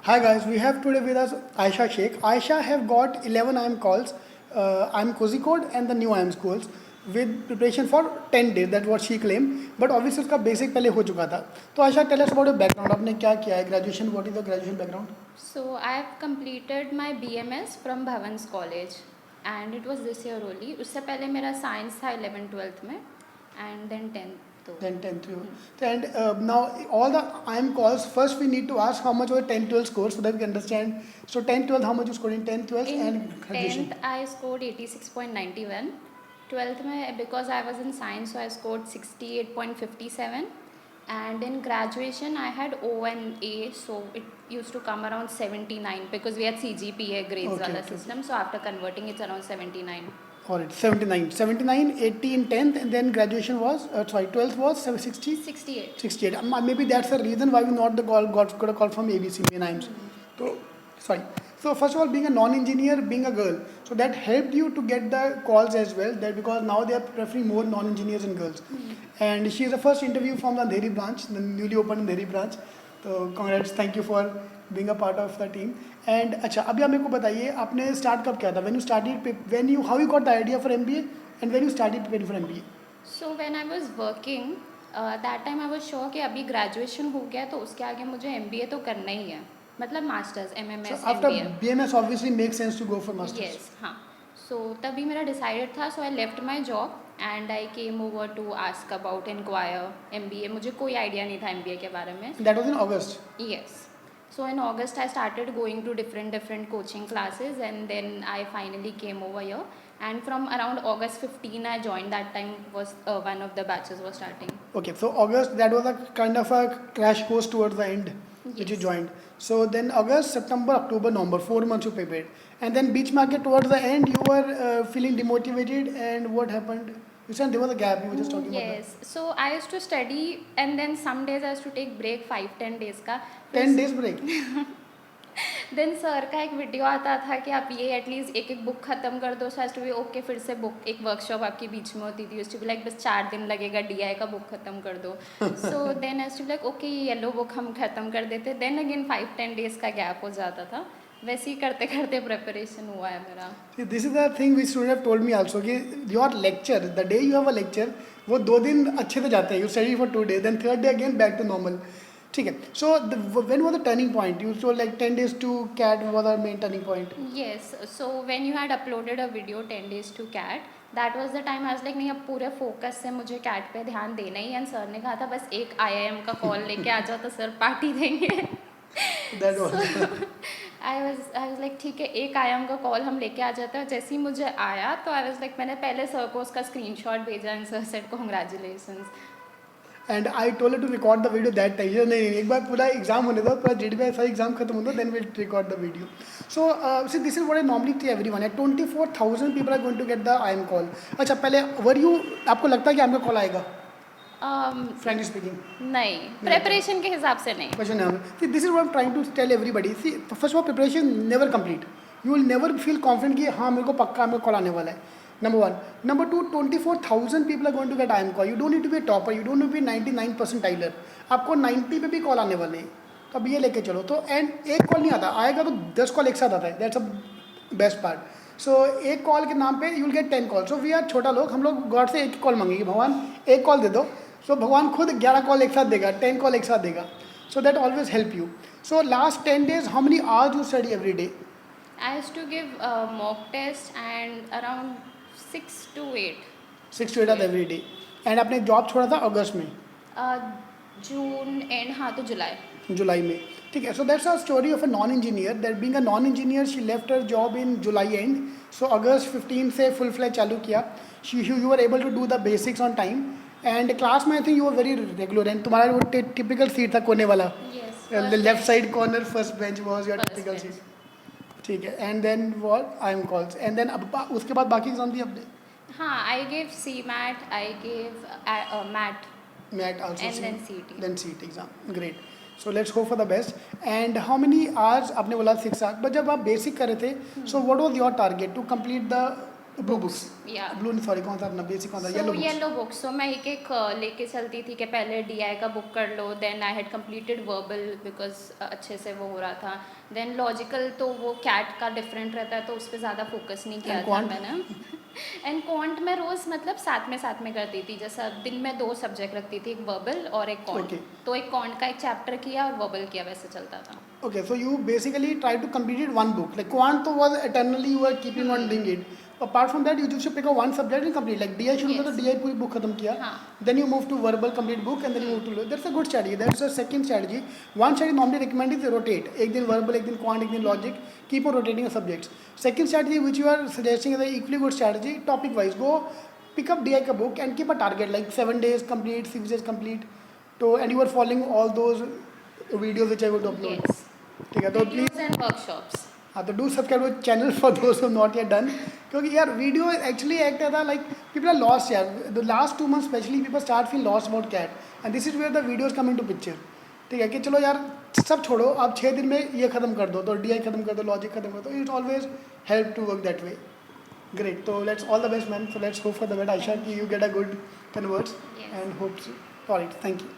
Hi guys, we have today with us Aisha Sheikh. Aisha have got 11 IM calls, IM Cozy Code and the new IM schools with preparation for 10 days. That's what she claimed. But obviously उसका basic पहले हो चुका था. तो Aisha, tell us about your background. आपने क्या किया है? Graduation, what is the graduation background? So I have completed my BMS from Bhavans College and it was this year only. उससे पहले मेरा science था 11th 12th में and then 10th. तो Then 10th. And now all the IM calls, first we need to ask how much was 10 12 score so that we can understand. So 10 12, how much you scored in 10 12 in and graduation? 10th I scored 86.91. 12th में because I was in science so I scored 68.57. And in graduation I had O and A, so it used to come around 79 because we had CGPA grades Okay, wala okay. system. So after converting it's around 79. Alright, 79. 79, 80 in 10th and then graduation was, 12th was 60? 68. 68. Maybe that's the reason why we not the call got a call from ABC main IMS. So sorry. So first of all, being a non-engineer, being a girl, so that helped you to get the calls as well. That because now they are preferring more non-engineers and girls. And she is the first interview from the Andheri branch, the newly opened Andheri branch. So congrats, thank you for being a part of the team. And अच्छा अभी आप मेरे को बताइए आपने start कब किया था? When you started, when you how you got the idea for MBA and when you started preparing for MBA? So when I was working, that time I was sure कि अभी graduation हो गया तो उसके आगे मुझे MBA तो करना ही है, मतलब masters, So MMS, after MBA. BMS obviously makes sense to go for masters. Yes, हाँ. So तभी मेरा decided था, so I left my job and I came over to ask about inquire MBA. मुझे कोई idea नहीं था MBA के बारे में. That was in August. Yes. So in August I started going to different coaching classes and then I finally came over here. And from around August 15 I joined. That time was one of the batches was starting. Okay, so August, that was a kind of a crash course towards the end which you Yes. joined. So then August, September, October, November, 4 months you prepared. And then beach market towards the end you were feeling demotivated and what happened? You said there was a gap, you were just talking about Yes. So I used to study and then some days I used to take break 5-10 days का. that. 10 days break. Then sir का एक video आता था कि आप ये at least एक book खत्म कर दो. सो टू बी ओके, फिर से बुक एक वर्कशॉप आपकी बीच में होती थी. टू बी लाइक बस 4 दिन लगेगा, DI का बुक खत्म कर दो. So then to be like okay ये येलो बुक हम खत्म कर देते. देन अगेन 5-10 डेज का गैप हो जाता था. वैसे ही करते करते प्रिपरेशन हुआ है मेरा. See, this is the thing which student have told me also कि your lecture, the day you have a lecture, वो 2 दिन अच्छे से जाते हैं. You study for 2 days, then third day again back to normal. ठीक है. So when was the turning point? You told like 10 days to CAT was the main turning point. Yes, so when you had uploaded a video 10 days to CAT, that was the time I was like नहीं अब पूरे focus से मुझे CAT पे ध्यान देना ही है. And sir ने कहा था बस एक IIM का कॉल लेके आ जाओ तो सर पार्टी देंगे. That was. I was like ठीक है एक IIM का कॉल हम लेके आ जाते हैं. जैसे ही मुझे आया तो आई वाज लाइक मैंने पहले सर को उसका स्क्रीनशॉट भेजा and sir said congratulations. And I told her to record the video that time. नहीं एक बार पूरा एग्जाम होने दो, पूरा JDBI सारा एग्जाम खत्म होने दो, then we'll record the video. So see, this is what I normally tell everyone. At 24,000 people are going to get the IM call. अच्छा पहले were you, आपको लगता है कि IM का कॉल आएगा? Frankly speaking. नहीं, प्रेपरेशन के हिसाब से नहीं. Question number. See, this is what I'm trying to tell everybody. See, first of all, preparation never complete. You will never feel confident कि हाँ मेरे को पक्का मेरे को कॉल आने वाला है. Number one. Number two, 24,000 people are going to get IM call. You don't need to be a topper. You don't need to be 99 percentiler. आपको 90 पे भी कॉल आने वाले हैं. तो अब ये लेके चलो. तो एंड एक कॉल नहीं आता, आएगा तो 10 कॉल एक साथ आता है. That's a best part. So एक कॉल के नाम पे you'll get 10 calls. So we are छोटा लोग, हम लोग गॉड से एक कॉल मांगेंगे, भगवान एक कॉल दे दो. So भगवान खुद 11 कॉल एक साथ देगा, 10 कॉल एक साथ देगा. So that always help you. So last 10 days, how many hours you study every day? I used to give mock test and around 6 to 8. 6 to 8 hours every day. And आपने job छोड़ा था अगस्त में, जून and हाँ तो जुलाई. जुलाई में. ठीक है. So that's a story of a non-engineer. That being a non-engineer, she left her job in July end. So August 15 से full fledged चालू किया. You were able to do the basics on time. And class में I think you were very regular. And तुम्हारा वो typical seat था कोने वाला. Yes. The left side corner first bench was your First typical bench. seat. ठीक है. And then what? IM calls. And then अब उसके बाद बाकी एग्जाम दिए अपने. हाँ, I gave CMAT, I gave MAT MAT also. and then CET. Then CET exam. Great. So let's hope for the best. And how many hours आपने बोला 6 hours. But जब आप basic कर रहे थे, so what was your target to complete the blue books या blue sorry कौन सा अपना बेसिक कौन था so yellow books yellow book so मैं एक एक लेके चलती थी कि पहले डीआई का बुक कर लो, then I had completed verbal because अच्छे से वो हो रहा था, देन लॉजिकल तो वो कैट का डिफरेंट रहता है तो उस पर ज़्यादा फोकस नहीं किया And था quant? मैंने एंड क्वांट में रोज़ मतलब साथ में करती थी, जैसा दिन में 2 सब्जेक्ट रखती थी, एक वर्बल और एक क्वांट Okay. तो एक क्वांट का एक चैप्टर किया और वर्बल किया, वैसे चलता था. Okay, so you basically try to complete it one book. Like quant was eternally you were keeping on doing it. Apart from that, you just pick up one subject and complete. Like DI शुरू किया तो Yes. DI पूरी book खत्म किया. हाँ. Then you move to verbal complete book and then you move to that's a good strategy. That's a second strategy. One strategy normally recommended is rotate. एक दिन verbal, एक दिन quant, एक दिन logic. Keep on rotating the subjects. Second strategy which you are suggesting is a equally good strategy. Topic wise, go pick up DI का book and keep a target like 7 days complete, 6 days complete. So and you are following all those videos which I will upload. Yes. ठीक है तो please Videos and workshops. हाँ तो do subscribe to channel for दोस्त not yet done क्योंकि यार video actually act था like people are lost यार the last 2 months specially people start feel lost about CAT and this is where the videos come in to picture ठीक है कि चलो यार सब छोड़ो आप 6 दिन में ये खत्म कर दो तो DI खत्म कर दो लॉजिक खत्म कर दो it always help to work that way great तो let's all the best man so let's hope for the best Ayesha कि you get a good converts Yes. And hopes alright thank you